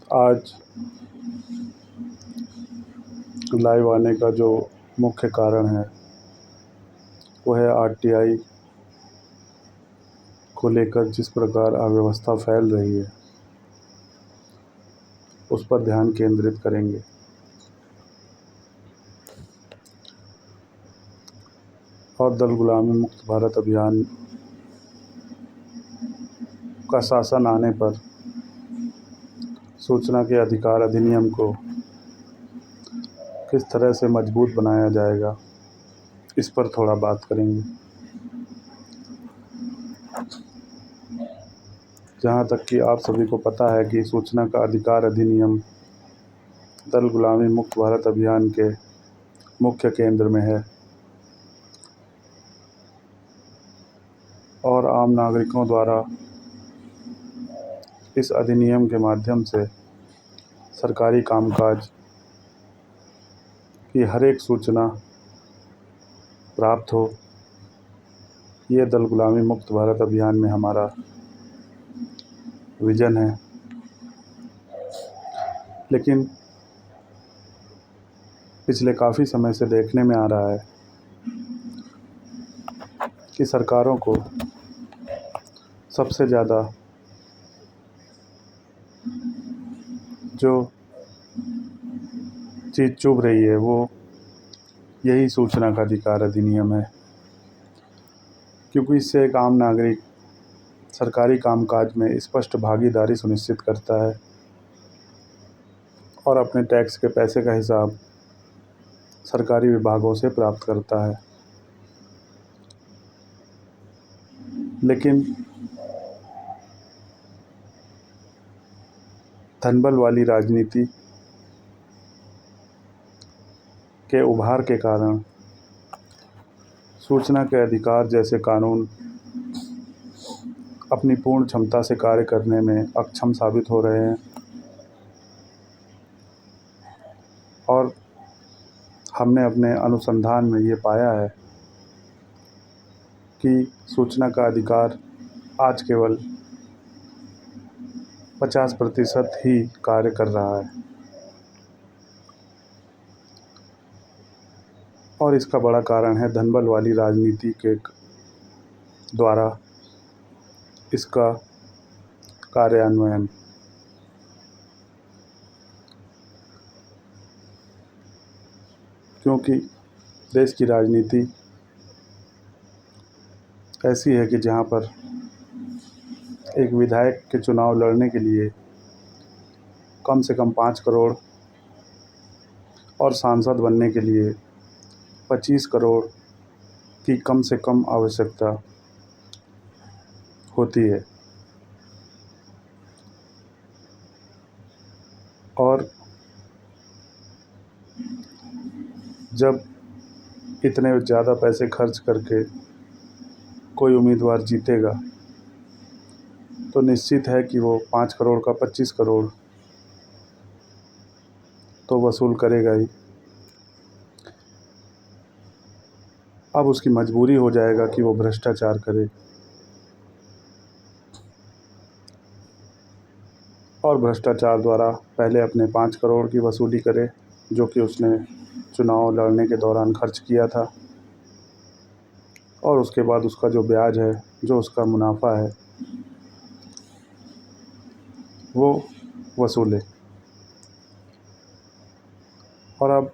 आज लाइव आने का जो मुख्य कारण है वो है आरटीआई को लेकर जिस प्रकार अव्यवस्था फैल रही है उस पर ध्यान केंद्रित करेंगे। और दल गुलामी मुक्त भारत अभियान का शासन आने पर सूचना के अधिकार अधिनियम को किस तरह से मजबूत बनाया जाएगा, इस पर थोड़ा बात करेंगे। जहाँ तक कि आप सभी को पता है कि सूचना का अधिकार अधिनियम दल गुलामी मुक्त भारत अभियान के मुख्य केंद्र में है और आम नागरिकों द्वारा इस अधिनियम के माध्यम से सरकारी कामकाज की हर एक सूचना प्राप्त हो, ये दल गुलामी मुक्त भारत अभियान में हमारा विज़न है। लेकिन पिछले काफ़ी समय से देखने में आ रहा है कि सरकारों को सबसे ज़्यादा जो चीज़ चुभ रही है वो यही सूचना का अधिकार अधिनियम है, क्योंकि इससे एक आम नागरिक सरकारी कामकाज में स्पष्ट भागीदारी सुनिश्चित करता है और अपने टैक्स के पैसे का हिसाब सरकारी विभागों से प्राप्त करता है। लेकिन धनबल वाली राजनीति के उभार के कारण सूचना के अधिकार जैसे कानून अपनी पूर्ण क्षमता से कार्य करने में अक्षम साबित हो रहे हैं और हमने अपने अनुसंधान में ये पाया है कि सूचना का अधिकार आज केवल 50% ही कार्य कर रहा है और इसका बड़ा कारण है धनबल वाली राजनीति के द्वारा इसका कार्यान्वयन। क्योंकि देश की राजनीति ऐसी है कि जहाँ पर एक विधायक के चुनाव लड़ने के लिए कम से कम 5 करोड़ और सांसद बनने के लिए 25 करोड़ की कम से कम आवश्यकता होती है। और जब इतने ज़्यादा पैसे खर्च करके कोई उम्मीदवार जीतेगा तो निश्चित है कि वो 5 करोड़ का 25 करोड़ तो वसूल करेगा ही। अब उसकी मजबूरी हो जाएगा कि वो भ्रष्टाचार करे और भ्रष्टाचार द्वारा पहले अपने 5 करोड़ की वसूली करे जो कि उसने चुनाव लड़ने के दौरान खर्च किया था, और उसके बाद उसका जो ब्याज है, जो उसका मुनाफा है, वो वसूले। और अब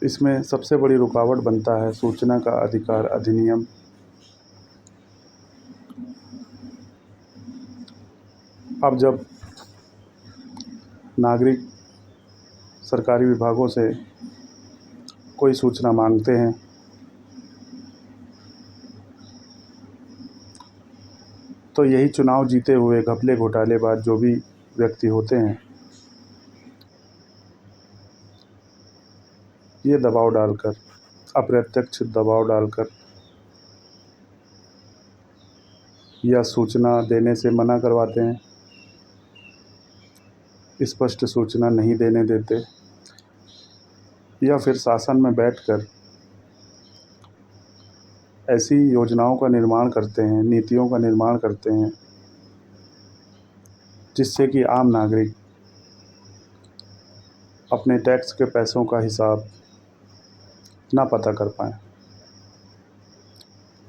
इसमें सबसे बड़ी रुकावट बनता है सूचना का अधिकार अधिनियम। अब जब नागरिक सरकारी विभागों से कोई सूचना मांगते हैं तो यही चुनाव जीते हुए घपले घोटालेबाज जो भी व्यक्ति होते हैं, ये दबाव डालकर, अप्रत्यक्ष दबाव डालकर या सूचना देने से मना करवाते हैं, स्पष्ट सूचना नहीं देने देते, या फिर शासन में बैठकर ऐसी योजनाओं का निर्माण करते हैं, नीतियों का निर्माण करते हैं जिससे कि आम नागरिक अपने टैक्स के पैसों का हिसाब ना पता कर पाएँ,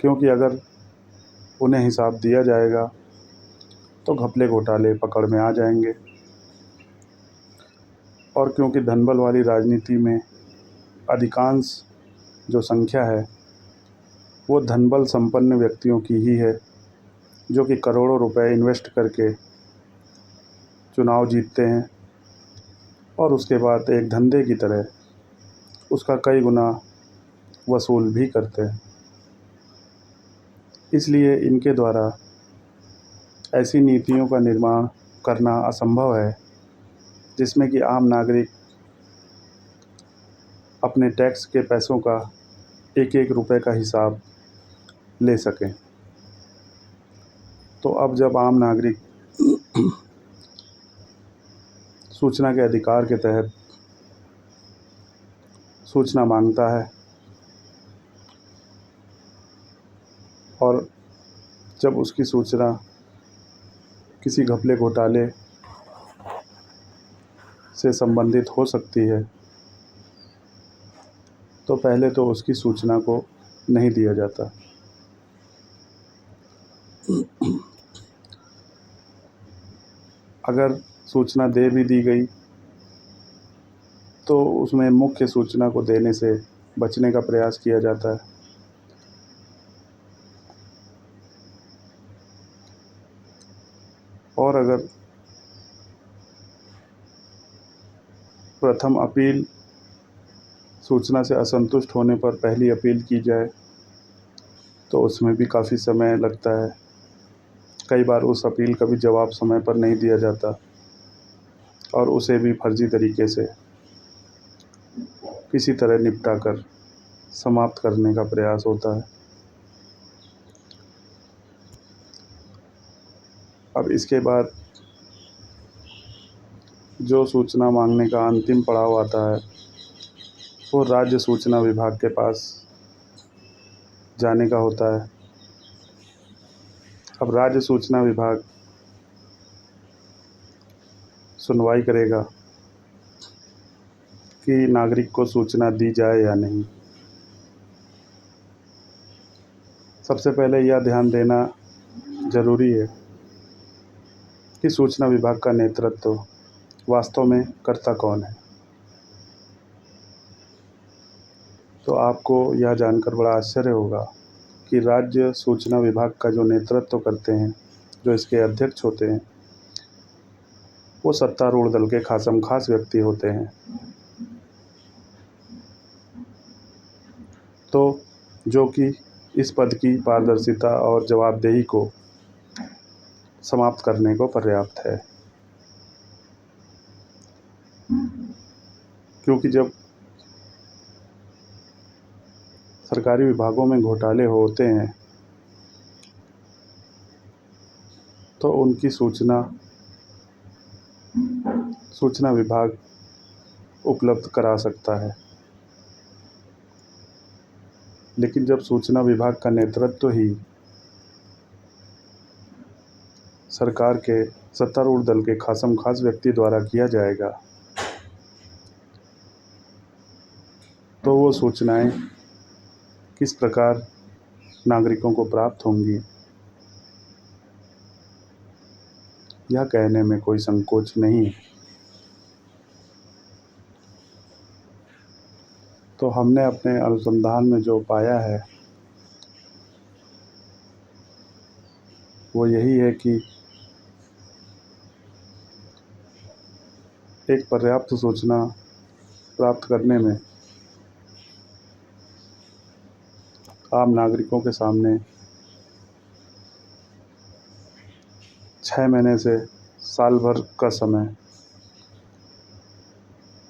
क्योंकि अगर उन्हें हिसाब दिया जाएगा तो घपले घोटाले पकड़ में आ जाएंगे। और क्योंकि धनबल वाली राजनीति में अधिकांश जो संख्या है वो धनबल संपन्न व्यक्तियों की ही है, जो कि करोड़ों रुपए इन्वेस्ट करके चुनाव जीतते हैं और उसके बाद एक धंधे की तरह उसका कई गुना वसूल भी करते हैं। इसलिए इनके द्वारा ऐसी नीतियों का निर्माण करना असंभव है जिसमें कि आम नागरिक अपने टैक्स के पैसों का एक एक रुपए का हिसाब ले सकें। तो अब जब आम नागरिक सूचना के अधिकार के तहत सूचना मांगता है और जब उसकी सूचना किसी घपले घोटाले से संबंधित हो सकती है तो पहले तो उसकी सूचना को नहीं दिया जाता। अगर सूचना दे भी दी गई तो उसमें मुख्य सूचना को देने से बचने का प्रयास किया जाता है। और अगर प्रथम अपील सूचना से असंतुष्ट होने पर पहली अपील की जाए तो उसमें भी काफ़ी समय लगता है। कई बार उस अपील का भी जवाब समय पर नहीं दिया जाता और उसे भी फर्जी तरीके से किसी तरह निपटा कर समाप्त करने का प्रयास होता है। अब इसके बाद जो सूचना मांगने का अंतिम पड़ाव आता है वो राज्य सूचना विभाग के पास जाने का होता है। अब राज्य सूचना विभाग सुनवाई करेगा कि नागरिक को सूचना दी जाए या नहीं। सबसे पहले यह ध्यान देना ज़रूरी है कि सूचना विभाग का नेतृत्व वास्तव में करता कौन है। तो आपको यह जानकर बड़ा आश्चर्य होगा कि राज्य सूचना विभाग का जो नेतृत्व करते हैं, जो इसके अध्यक्ष होते हैं, वो सत्तारूढ़ दल के खासमखास व्यक्ति होते हैं। तो जो कि इस पद की पारदर्शिता और जवाबदेही को समाप्त करने को पर्याप्त है, क्योंकि जब सरकारी विभागों में घोटाले होते हैं तो उनकी सूचना विभाग उपलब्ध करा सकता है। लेकिन जब सूचना विभाग का नेतृत्व ही सरकार के सत्तारूढ़ दल के खासमखास व्यक्ति द्वारा किया जाएगा तो वो सूचनाएं किस प्रकार नागरिकों को प्राप्त होंगी, यह कहने में कोई संकोच नहीं है। तो हमने अपने अनुसंधान में जो पाया है वो यही है कि एक पर्याप्त सूचना प्राप्त करने में आम नागरिकों के सामने 6 महीने से साल भर का समय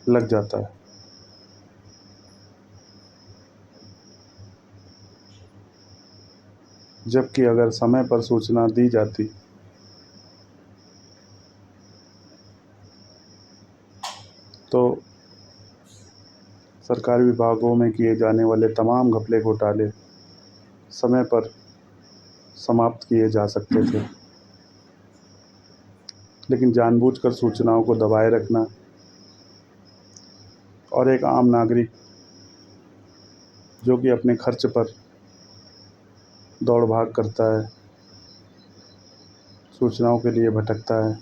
लग जाता है। जबकि अगर समय पर सूचना दी जाती तो सरकारी विभागों में किए जाने वाले तमाम घपले घोटाले समय पर समाप्त किए जा सकते थे। लेकिन जानबूझकर सूचनाओं को दबाए रखना और एक आम नागरिक जो कि अपने खर्च पर दौड़ भाग करता है, सूचनाओं के लिए भटकता है,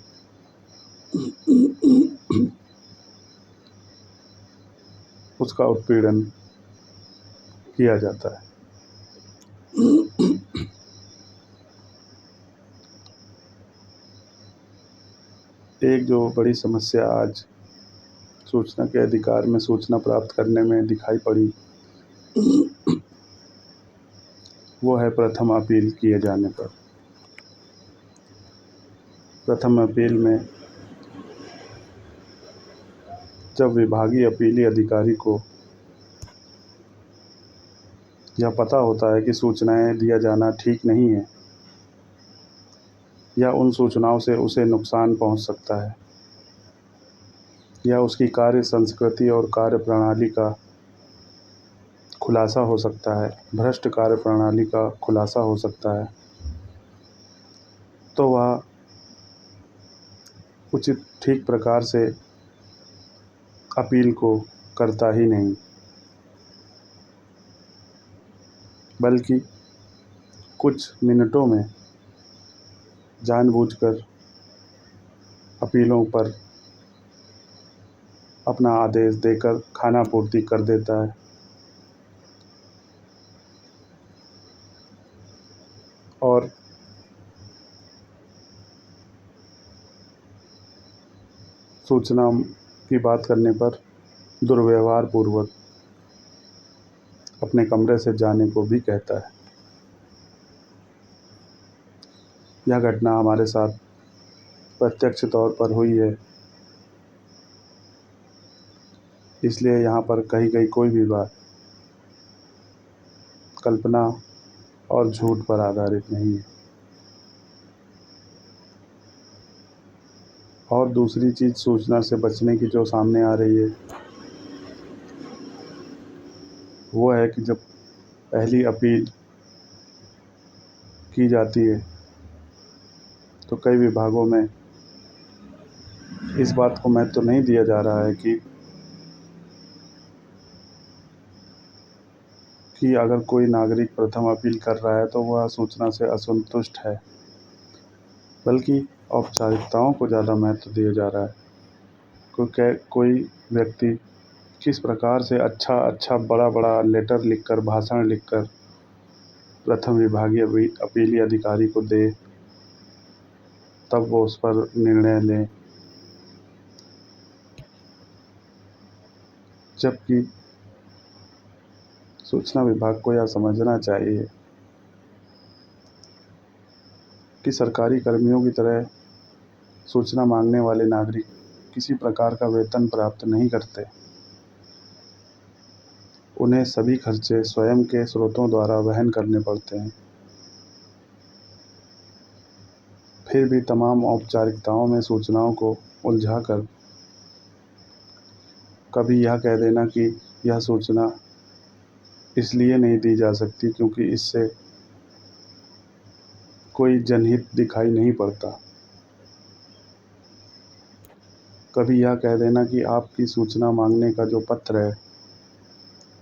उसका उत्पीड़न किया जाता है। एक जो बड़ी समस्या आज सूचना के अधिकार में सूचना प्राप्त करने में दिखाई पड़ी, वो है प्रथम अपील किए जाने पर। प्रथम अपील में जब विभागीय अपीली अधिकारी को यह पता होता है कि सूचनाएं दिया जाना ठीक नहीं है या उन सूचनाओं से उसे नुकसान पहुंच सकता है या उसकी कार्य संस्कृति और कार्य प्रणाली का खुलासा हो सकता है, भ्रष्ट कार्य प्रणाली का खुलासा हो सकता है, तो वह उचित ठीक प्रकार से अपील को करता ही नहीं, बल्कि कुछ मिनटों में जानबूझकर अपीलों पर अपना आदेश देकर खानापूर्ति कर देता है और सूचना की बात करने पर दुर्व्यवहार पूर्वक अपने कमरे से जाने को भी कहता है। यह घटना हमारे साथ प्रत्यक्ष तौर पर हुई है, इसलिए यहाँ पर कही गई कोई भी बात कल्पना और झूठ पर आधारित नहीं है। और दूसरी चीज़ सूचना से बचने की जो सामने आ रही है, वो है कि जब पहली अपील की जाती है तो कई विभागों में इस बात को महत्व नहीं दिया जा रहा है कि अगर कोई नागरिक प्रथम अपील कर रहा है तो वह सूचना से असंतुष्ट है, बल्कि औपचारिकताओं को ज़्यादा महत्व दिया जा रहा है। क्योंकि कोई व्यक्ति किस प्रकार से अच्छा बड़ा बड़ा लेटर लिखकर, भाषण लिखकर प्रथम विभागीय अपीली अधिकारी को दे, तब वो उस पर निर्णय लें, जबकि सूचना विभाग को यह समझना चाहिए कि सरकारी कर्मियों की तरह सूचना मांगने वाले नागरिक किसी प्रकार का वेतन प्राप्त नहीं करते। उन्हें सभी खर्चे स्वयं के स्रोतों द्वारा वहन करने पड़ते हैं। फिर भी तमाम औपचारिकताओं में सूचनाओं को उलझाकर कभी यह कह देना कि यह सूचना इसलिए नहीं दी जा सकती क्योंकि इससे कोई जनहित दिखाई नहीं पड़ता। कभी यह कह देना कि आपकी सूचना मांगने का जो पत्र है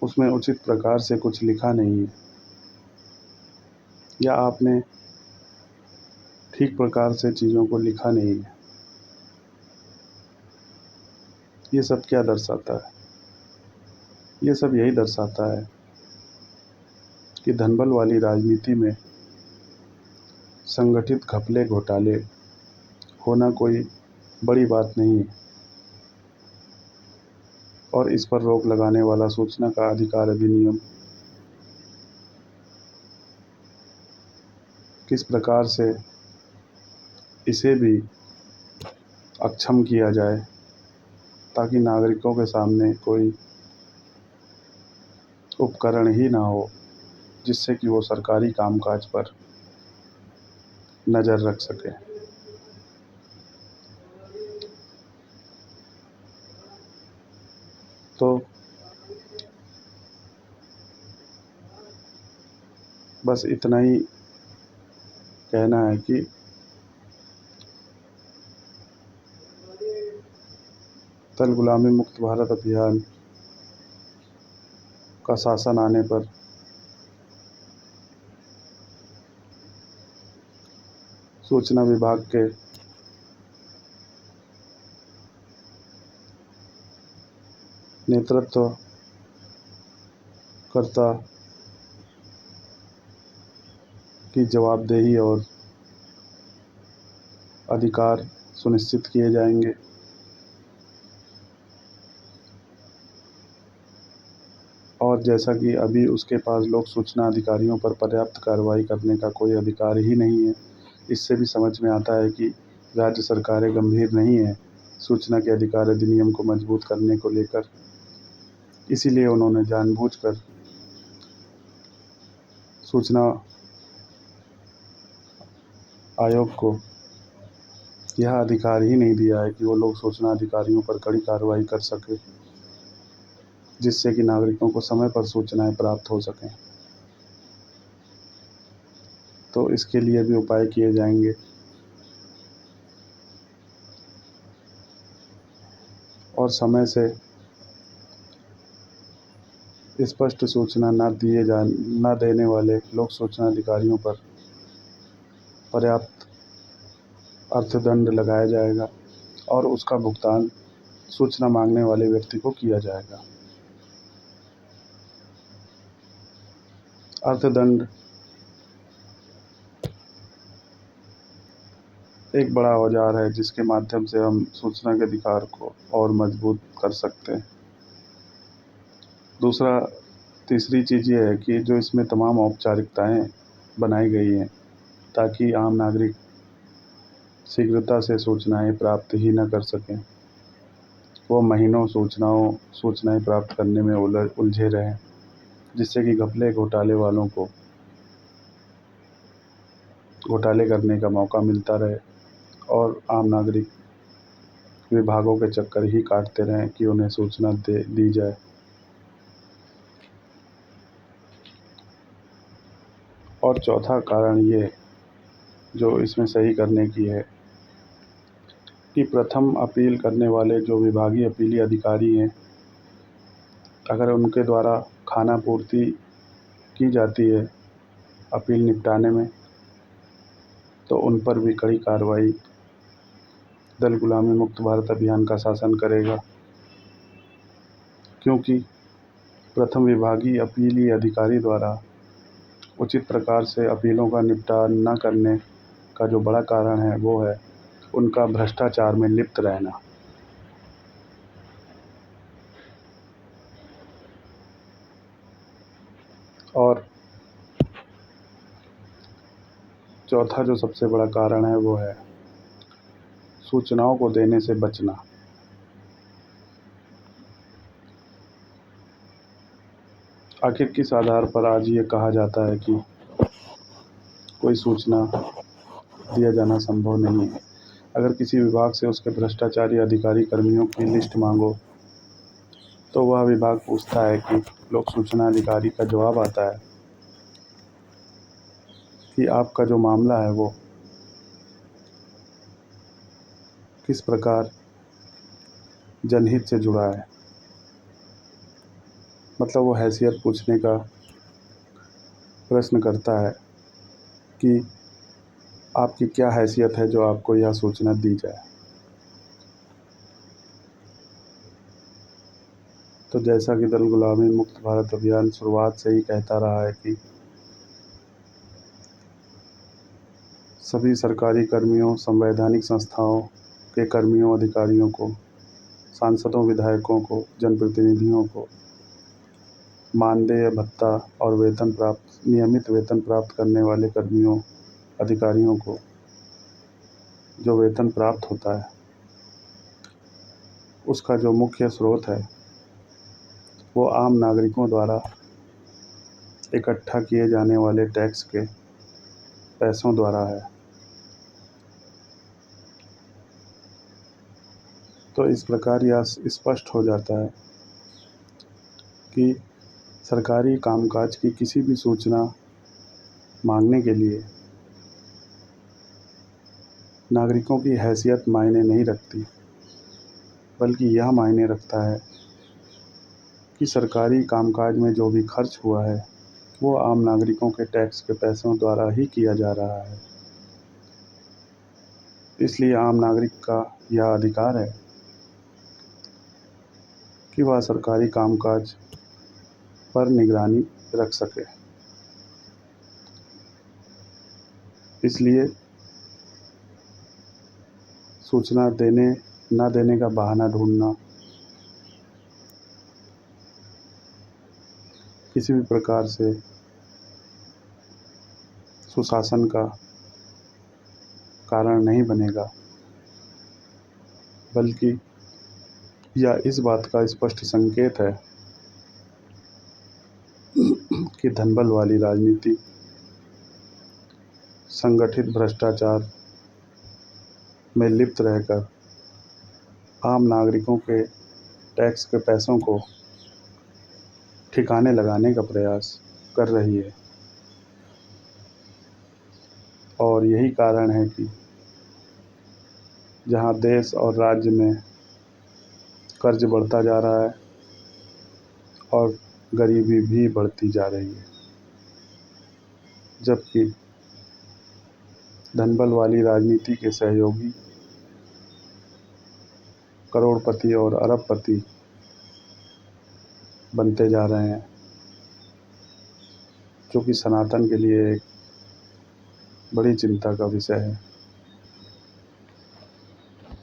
उसमें उचित प्रकार से कुछ लिखा नहीं है या आपने ठीक प्रकार से चीज़ों को लिखा नहीं है। ये सब क्या दर्शाता है? ये सब यही दर्शाता है कि धनबल वाली राजनीति में संगठित घपले घोटाले होना कोई बड़ी बात नहीं है और इस पर रोक लगाने वाला सूचना का अधिकार अधिनियम किस प्रकार से इसे भी अक्षम किया जाए ताकि नागरिकों के सामने कोई उपकरण ही ना हो जिससे कि वो सरकारी कामकाज पर नज़र रख सके। तो बस इतना ही कहना है कि दल गुलामी मुक्त भारत अभियान का शासन आने पर सूचना विभाग के नेतृत्वकर्ता की जवाबदेही और अधिकार सुनिश्चित किए जाएंगे। और जैसा कि अभी उसके पास लोक सूचना अधिकारियों पर पर्याप्त कार्रवाई करने का कोई अधिकार ही नहीं है, इससे भी समझ में आता है कि राज्य सरकारें गंभीर नहीं हैं सूचना के अधिकार अधिनियम को मजबूत करने को लेकर। इसीलिए उन्होंने जानबूझकर सूचना आयोग को यह अधिकार ही नहीं दिया है कि वो लोक सूचना अधिकारियों पर कड़ी कार्रवाई कर सके, जिससे कि नागरिकों को समय पर सूचनाएं प्राप्त हो सकें। तो इसके लिए भी उपाय किए जाएंगे। और समय से स्पष्ट सूचना न देने वाले लोक सूचना अधिकारियों पर पर्याप्त अर्थदंड लगाया जाएगा और उसका भुगतान सूचना मांगने वाले व्यक्ति को किया जाएगा। अर्थदंड एक बड़ा औजार है जिसके माध्यम से हम सूचना के अधिकार को और मजबूत कर सकते हैं। तीसरी चीज़ ये है कि जो इसमें तमाम औपचारिकताएं बनाई गई हैं ताकि आम नागरिक शीघ्रता से सूचनाएं प्राप्त ही न कर सकें, वो महीनों सूचनाएं प्राप्त करने में उलझे रहें, जिससे कि घपले घोटाले वालों को घोटाले करने का मौका मिलता रहे और आम नागरिक विभागों के चक्कर ही काटते रहें कि उन्हें सूचना दी जाए। और चौथा कारण ये जो इसमें सही करने की है कि प्रथम अपील करने वाले जो विभागीय अपीली अधिकारी हैं, अगर उनके द्वारा खानापूर्ति की जाती है अपील निपटाने में, तो उन पर भी कड़ी कार्रवाई दल गुलामी मुक्त भारत अभियान का शासन करेगा, क्योंकि प्रथम विभागीय अपीली अधिकारी द्वारा उचित प्रकार से अपीलों का निपटान न करने का जो बड़ा कारण है वो है उनका भ्रष्टाचार में लिप्त रहना। और चौथा जो सबसे बड़ा कारण है वो है सूचनाओं को देने से बचना। आखिर किस आधार पर आज ये कहा जाता है कि कोई सूचना दिया जाना संभव नहीं है? अगर किसी विभाग से उसके भ्रष्टाचारी अधिकारी कर्मियों की लिस्ट मांगो तो वह विभाग पूछता है कि लोक सूचना अधिकारी का जवाब आता है कि आपका जो मामला है वो किस प्रकार जनहित से जुड़ा है। मतलब वो हैसियत पूछने का प्रश्न करता है कि आपकी क्या हैसियत है जो आपको यह सूचना दी जाए। तो जैसा कि दल गुलामी मुक्त भारत अभियान शुरुआत से ही कहता रहा है कि सभी सरकारी कर्मियों, संवैधानिक संस्थाओं के कर्मियों, अधिकारियों को, सांसदों, विधायकों को, जनप्रतिनिधियों को मानदेय, भत्ता और नियमित वेतन प्राप्त करने वाले कर्मियों, अधिकारियों को जो वेतन प्राप्त होता है उसका जो मुख्य स्रोत है वो आम नागरिकों द्वारा इकट्ठा किए जाने वाले टैक्स के पैसों द्वारा है। तो इस प्रकार यह स्पष्ट हो जाता है कि सरकारी कामकाज की किसी भी सूचना मांगने के लिए नागरिकों की हैसियत मायने नहीं रखती, बल्कि यह मायने रखता है कि सरकारी कामकाज में जो भी खर्च हुआ है वो आम नागरिकों के टैक्स के पैसों द्वारा ही किया जा रहा है। इसलिए आम नागरिक का यह अधिकार है कि वह सरकारी कामकाज पर निगरानी रख सके। इसलिए सूचना देने न देने का बहाना ढूंढना किसी भी प्रकार से सुशासन का कारण नहीं बनेगा, बल्कि यह इस बात का स्पष्ट संकेत है कि धनबल वाली राजनीति, संगठित भ्रष्टाचार में लिप्त रहकर आम नागरिकों के टैक्स के पैसों को ठिकाने लगाने का प्रयास कर रही है। और यही कारण है कि जहां देश और राज्य में कर्ज बढ़ता जा रहा है और गरीबी भी बढ़ती जा रही है, जबकि धनबल वाली राजनीति के सहयोगी करोड़पति और अरबपति बनते जा रहे हैं, जो कि सनातन के लिए एक बड़ी चिंता का विषय है।